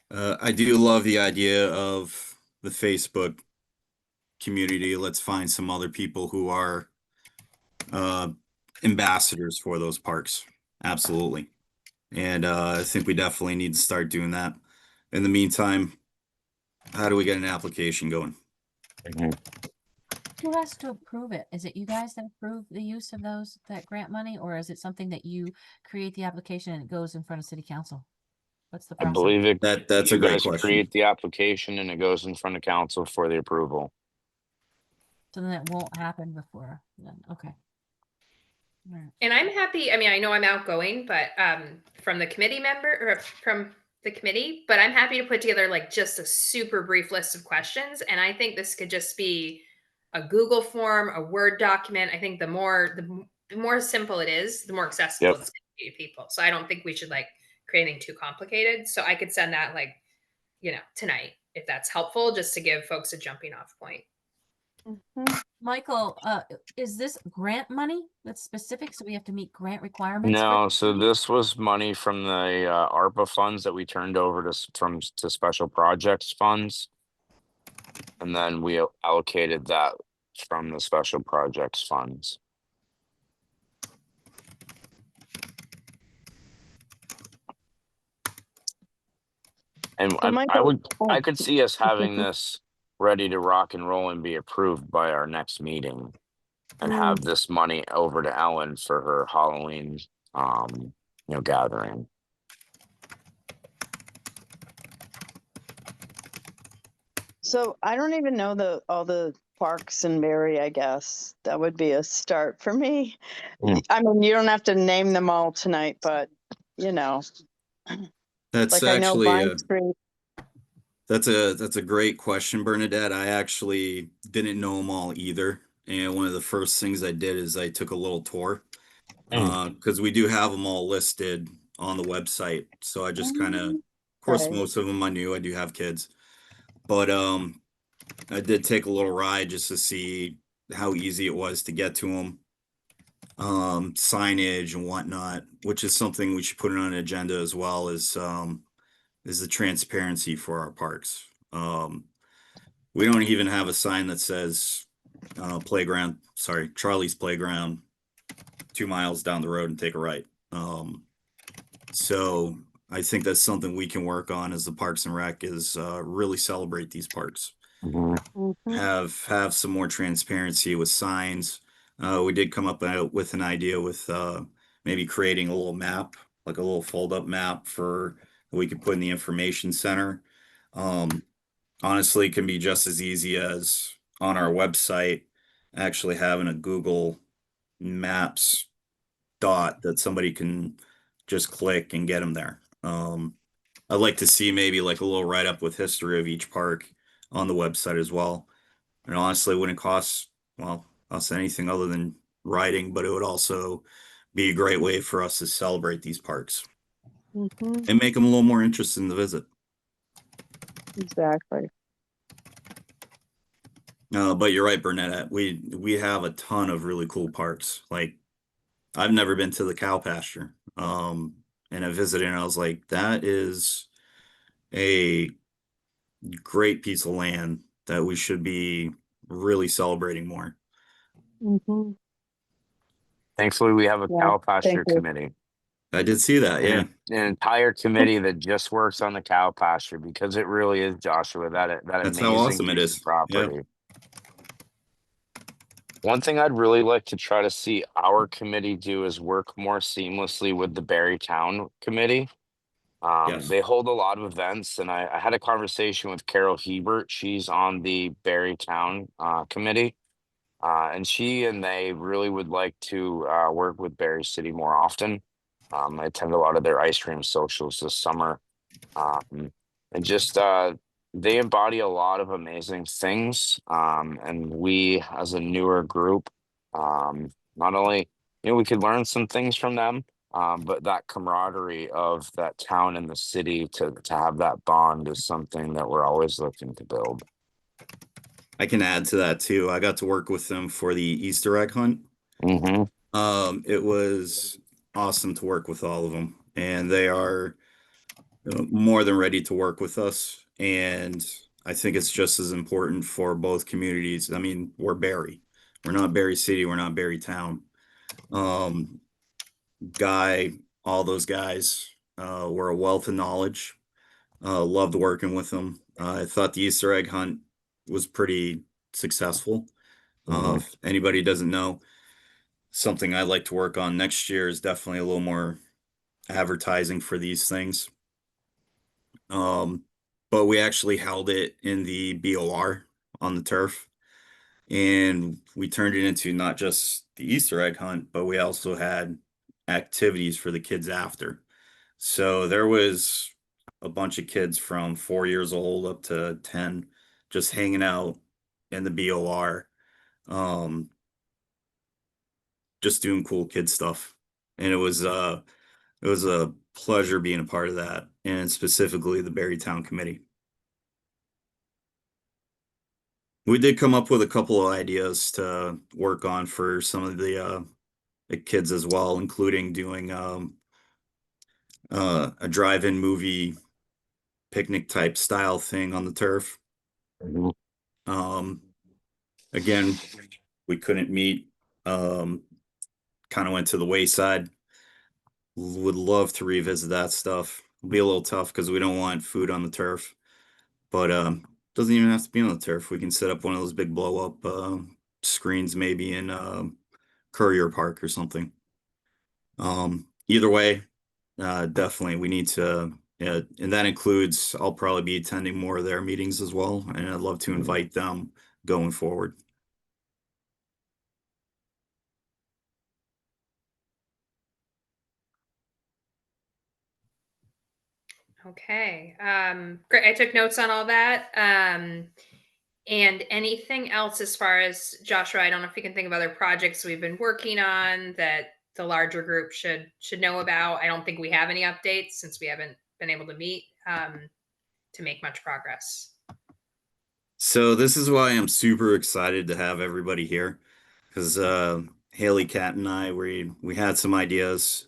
I do love the idea of the Facebook community. Let's find some other people who are ambassadors for those parks. Absolutely. And I think we definitely need to start doing that. In the meantime, how do we get an application going? Who has to approve it? Is it you guys that approve the use of that grant money, or is it something that you create the application and it goes in front of city council? What's the I process? believe it. That's You a great guys question. create the application and it goes in front of council for the approval. So then it won't happen before then. Okay. All right. And I'm happy. I mean, I know I'm outgoing, but from the committee member or from the committee, but I'm happy to put together like just a super brief list of questions. And I think this could just be a Google form, a Word document. I think the more simple it is, the more accessible Yep. it's going to be to people. So I don't think we should like create anything too complicated. So I could send that like, tonight if that's helpful, just to give folks a jumping off point. Michael, is this grant money that's specific? So we have to meet grant requirements? No, so this was money from the ARPA funds that we turned over to special projects funds. And then we allocated that from the special projects funds. And So Michael, I could see us having this ready to rock and roll and be approved by our next meeting and have this money over to Ellen for her Halloween, gathering. So I don't even know all the parks in Barre, I guess. That would be a start for me. I mean, you don't have to name them all tonight, but That's like I know actually Vine Street. that's a great question, Bernadette. I actually didn't know them all either. And one of the first things I did is I took a little tour because we do have them all listed on the website. So I just kind of course, Okay. most of them I knew. I do have kids. But I did take a little ride just to see how easy it was to get to them. signage and whatnot, which is something we should put on an agenda as well as is the transparency for our parks. We don't even have a sign that says Charlie's Playground, 2 miles down the road and take a right. So I think that's something we can work on as the Parks and Rec is really celebrate these parks. Mhm. Have some more transparency with signs. We did come up with an idea with maybe creating a little map, like a little fold-up map for we could put in the information center. Honestly, it can be just as easy as on our website, actually having a Google Maps dot that somebody can just click and get them there. I'd like to see maybe like a little write-up with history of each park on the website as well. And honestly, it wouldn't cost, well, us anything other than writing, but it would also be a great way for us to celebrate these parks and make them a little more interesting to visit. Exactly. But you're right, Bernadette. We have a ton of really cool parks. Like I've never been to the cow pasture. And I visited and I was like, that is a great piece of land that we should be really celebrating more. Mm-hmm. Thankfully, we have a Yeah, cow thank pasture you. committee. I did see that, yeah. An entire committee that just works on the cow pasture because it really is, Joshua, that That's how amazing awesome it piece of is. Yeah. property. One thing I'd really like to try to see our committee do is work more seamlessly with the Barre Town Committee. Yes. They hold a lot of events, and I had a conversation with Carol Hebert. She's on the Barre Town Committee, and she and they really would like to work with Barre City more often. I attend a lot of their ice cream socials this summer, and just they embody a lot of amazing things. And we, as a newer group, not only we could learn some things from them, but that camaraderie of that town and the city to have that bond is something that we're always looking to build. I can add to that too. I got to work with them for the Easter egg hunt. Mm-hmm. It was awesome to work with all of them, and they are more than ready to work with us. And I think it's just as important for both communities. I mean, we're Barre. We're not Barre City. We're not Barre Town. Guy, all those guys were a wealth of knowledge. Loved working with them. I thought the Easter egg hunt was pretty successful. Mm-hmm. If anybody doesn't know, something I'd like to work on next year is definitely a little more advertising for these things. But we actually held it in the BOR on the turf, and we turned it into not just the Easter egg hunt, but we also had activities for the kids after. So there was a bunch of kids from 4 years old up to 10 just hanging out in the BOR, just doing cool kid stuff. And it was a pleasure being a part of that, and specifically the Berrytown Committee. We did come up with a couple of ideas to work on for some of the kids as well, including doing a drive-in movie picnic type style thing on the turf. Mm-hmm. Again, we couldn't meet. Kind of went to the wayside. Would love to revisit that stuff. It'll be a little tough because we don't want food on the turf, but doesn't even have to be on the turf. We can set up one of those big blow up screens maybe in Courier Park or something. Either way, definitely we need to, yeah, and that includes I'll probably be attending more of their meetings as well, and I'd love to invite them going forward. Okay. Great. I took notes on all that. And anything else as far as Joshua, I don't know if you can think of other projects we've been working on that the larger group should know about. I don't think we have any updates since we haven't been able to meet to make much progress. So this is why I'm super excited to have everybody here, because Haley, Kat, and I, we had some ideas.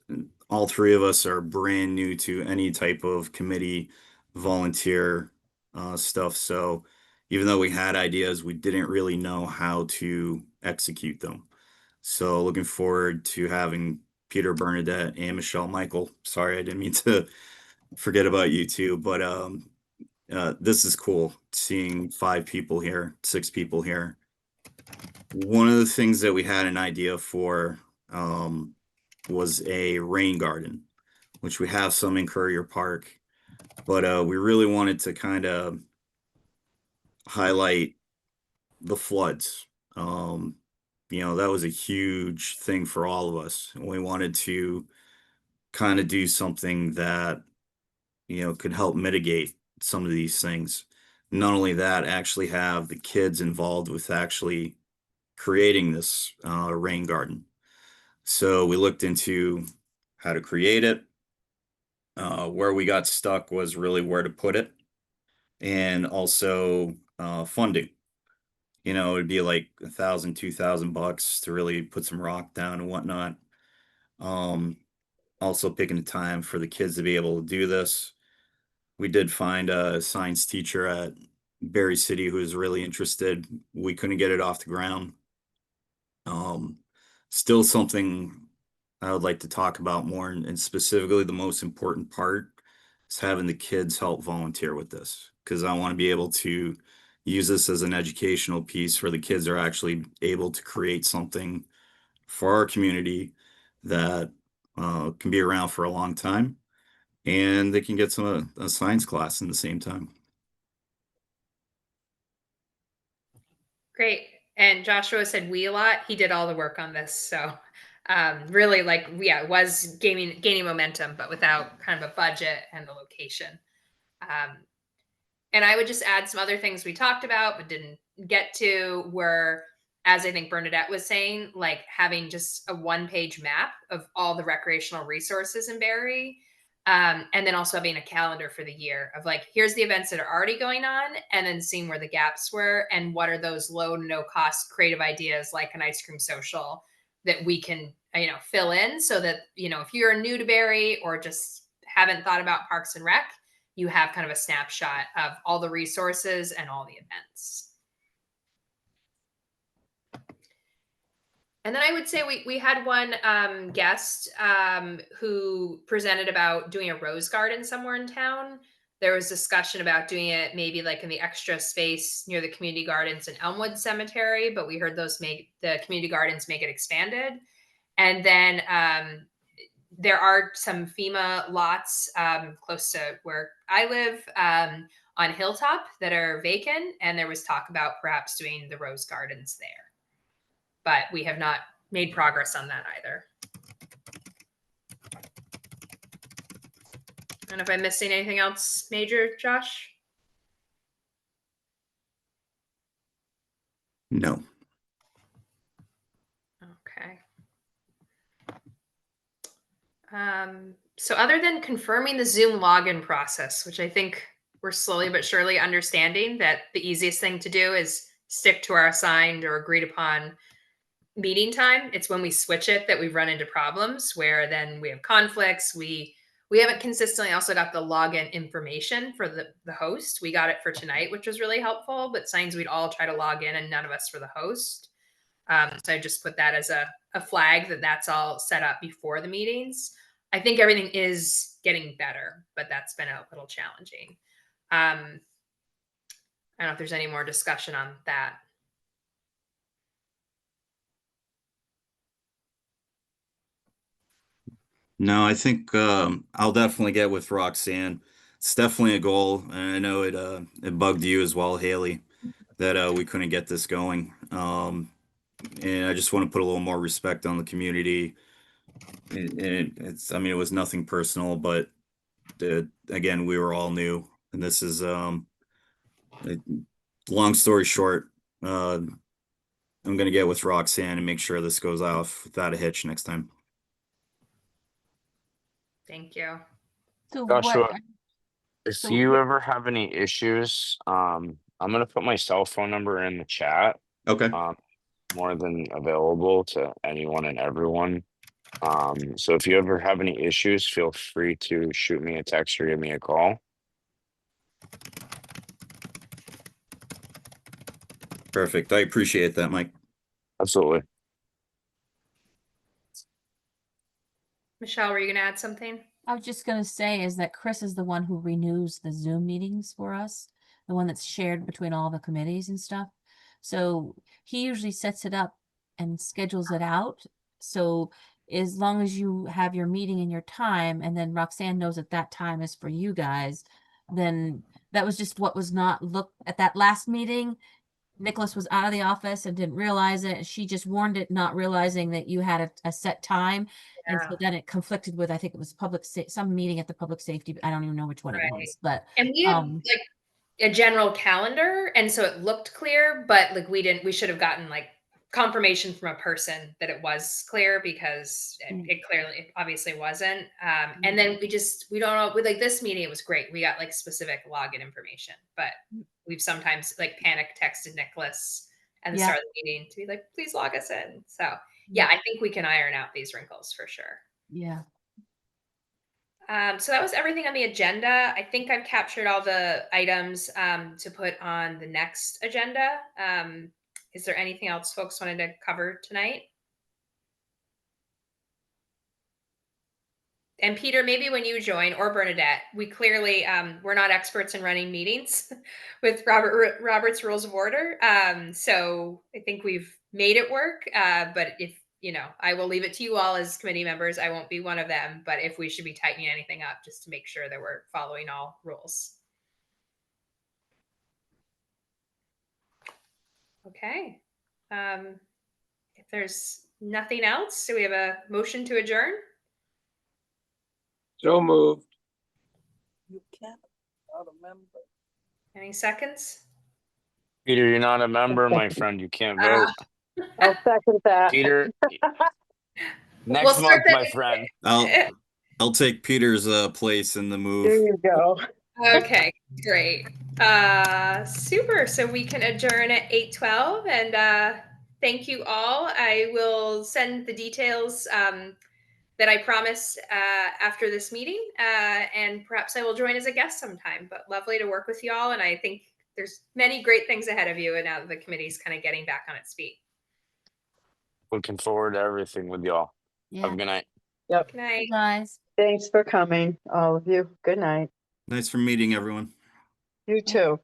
All three of us are brand new to any type of committee volunteer stuff. So even though we had ideas, we didn't really know how to execute them. So looking forward to having Peter, Bernadette, and Michelle, Michael. Sorry, I didn't mean to forget about you two, but this is cool seeing 5 people here, 6 people here. One of the things that we had an idea for was a rain garden, which we have some in Courier Park, but we really wanted to kind of highlight the floods. That was a huge thing for all of us. And we wanted to kind of do something that, could help mitigate some of these things. Not only that, actually have the kids involved with actually creating this rain garden. So we looked into how to create it. Where we got stuck was really where to put it, and also funding. It'd be like $1,000, $2,000 to really put some rock down and whatnot. Um, Also picking the time for the kids to be able to do this. We did find a science teacher at Barre City who was really interested. We couldn't get it off the ground. Still something I would like to talk about more, and specifically the most important part is having the kids help volunteer with this, because I want to be able to use this as an educational piece where the kids are actually able to create something for our community that can be around for a long time, and they can get some a science class in the same time. Great. And Joshua said we a lot. He did all the work on this. So really it was gaining momentum, but without kind of a budget and the location. And I would just add some other things we talked about but didn't get to were, as I think Bernadette was saying, like having just a 1-page map of all the recreational resources in Barre. And then also having a calendar for the year of like, here's the events that are already going on, and then seeing where the gaps were and what are those low to no cost creative ideas like an ice cream social that we can, fill in, so that, if you're new to Barre or just haven't thought about Parks and Rec, you have kind of a snapshot of all the resources and all the events. And then I would say we had one guest who presented about doing a rose garden somewhere in town. There was discussion about doing it maybe like in the extra space near the community gardens in Elmwood Cemetery, but we heard the community gardens make it expanded. And then there are some FEMA lots close to where I live on Hilltop that are vacant, and there was talk about perhaps doing the rose gardens there. But we have not made progress on that either. I don't know if I'm missing anything else major, Josh? No. Okay. So other than confirming the Zoom login process, which I think we're slowly but surely understanding that the easiest thing to do is stick to our assigned or agreed upon meeting time. It's when we switch it that we run into problems where then we have conflicts. We haven't consistently also got the login information for the host. We got it for tonight, which was really helpful, but signs we'd all try to log in and none of us for the host. So I just put that as a flag that's all set up before the meetings. I think everything is getting better, but that's been a little challenging. I don't know if there's any more discussion on that. No, I think I'll definitely get with Roxanne. It's definitely a goal, and I know it bugged you as well, Haley, that we couldn't get this going. And I just want to put a little more respect on the community. It was nothing personal, but again, we were all new, and this is long story short. I'm gonna get with Roxanne and make sure this goes off without a hitch next time. Thank you. So Joshua, what? if So you what? ever have any issues, I'm gonna put my cell phone number in the chat. Okay. Um, more than available to anyone and everyone. So if you ever have any issues, feel free to shoot me a text or give me a call. Perfect. I appreciate that, Mike. Absolutely. Michelle, were you going to add something? I was just gonna say is that Chris is the one who renews the Zoom meetings for us, the one that's shared between all the committees and stuff. So he usually sets it up and schedules it out. So as long as you have your meeting and your time, and then Roxanne knows that that time is for you guys, then that was just what was not looked at that last meeting. Nicholas was out of the office and didn't realize it. She just warned it, not realizing that you had a set time. And so Yeah. then it conflicted with, I think it was some meeting at the public safety, I don't even know which one it Right. was, but And we had like a general calendar, and so it looked clear, but like we should have gotten like confirmation from a person that it was clear, because it clearly, it obviously wasn't. And then we don't know, with like this meeting, it was great. We got like specific login information, but we've sometimes like panic texted Nicholas at the Yeah. start of the meeting to be like, please log us in. So yeah, I think we can iron out these wrinkles for sure. Yeah. So that was everything on the agenda. I think I've captured all the items to put on the next agenda. Is there anything else folks wanted to cover tonight? And Peter, maybe when you join, or Bernadette, we clearly we're not experts in running meetings with Robert's Rules of Order. So I think we've made it work. But if I will leave it to you all as committee members. I won't be one of them. But if we should be tightening anything up, just to make sure that we're following all rules. Okay. If there's nothing else, do we have a motion to adjourn? So moved. You can't, not a member. Any seconds? Peter, you're not a member, my friend. You can't vote. I'll second that. Peter, We'll next start month, that. my friend. I'll take Peter's place in the There move. you go. Okay, great. Super. So we can adjourn at 8:12, and thank you all. I will send the details that I promised after this meeting, and perhaps I will join as a guest sometime. But lovely to work with you all, and I think there's many great things ahead of you, and now the committee's kind of getting back on its feet. Looking forward to everything with y'all. Yeah. Have a good night. Yep. Good night. Guys. Thanks for coming, all of you. Good night. Nice for meeting everyone. You too.